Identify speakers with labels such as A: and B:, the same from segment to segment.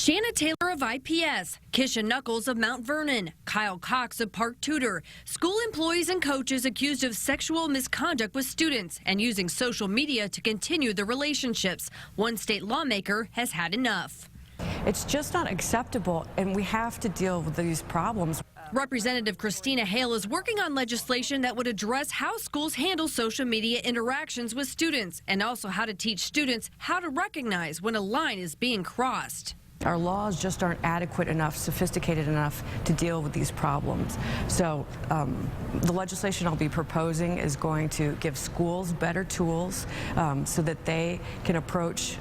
A: Shanna Taylor of IPS, Kisha Knuckles of Mount Vernon, Kyle Cox of Park Tudor. School employees and coaches accused of sexual misconduct with students and using social media to continue the relationships. One state lawmaker has had enough.
B: It's just not acceptable, and we have to deal with these problems.
A: Representative Christina Hale is working on legislation that would address how schools handle social media interactions with students and also how to teach students how to recognize when a line is being crossed.
B: Our laws just aren't adequate enough, sophisticated enough to deal with these problems. So the legislation I'll be proposing is going to give schools better tools so that they can approach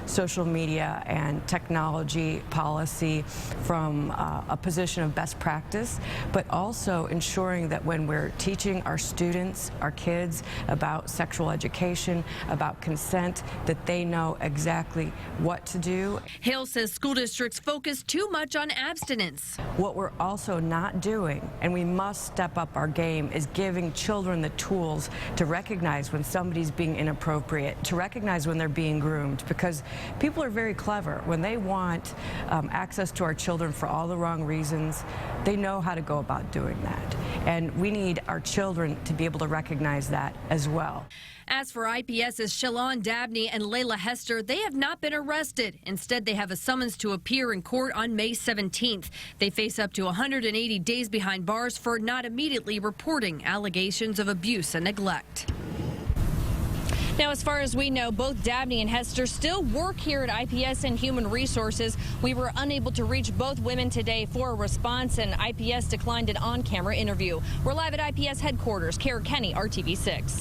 B: social media and technology policy from a position of best practice, but also ensuring that when we're teaching our students, our kids, about sexual education, about consent, that they know exactly what to do.
A: Hale says school districts focus too much on abstinence.
B: What we're also not doing, and we must step up our game, is giving children the tools to recognize when somebody's being inappropriate, to recognize when they're being groomed, because people are very clever. When they want access to our children for all the wrong reasons, they know how to go about doing that. And we need our children to be able to recognize that as well.
A: As for IPS's Shalon Dabney and Layla Hester, they have not been arrested. Instead, they have a summons to appear in court on May 17th. They face up to 180 days behind bars for not immediately reporting allegations of abuse and neglect. Now, as far as we know, both Dabney and Hester still work here at IPS and Human Resources. We were unable to reach both women today for a response, and IPS declined an on-camera interview. We're live at IPS headquarters. Kara Kenny, RTV6.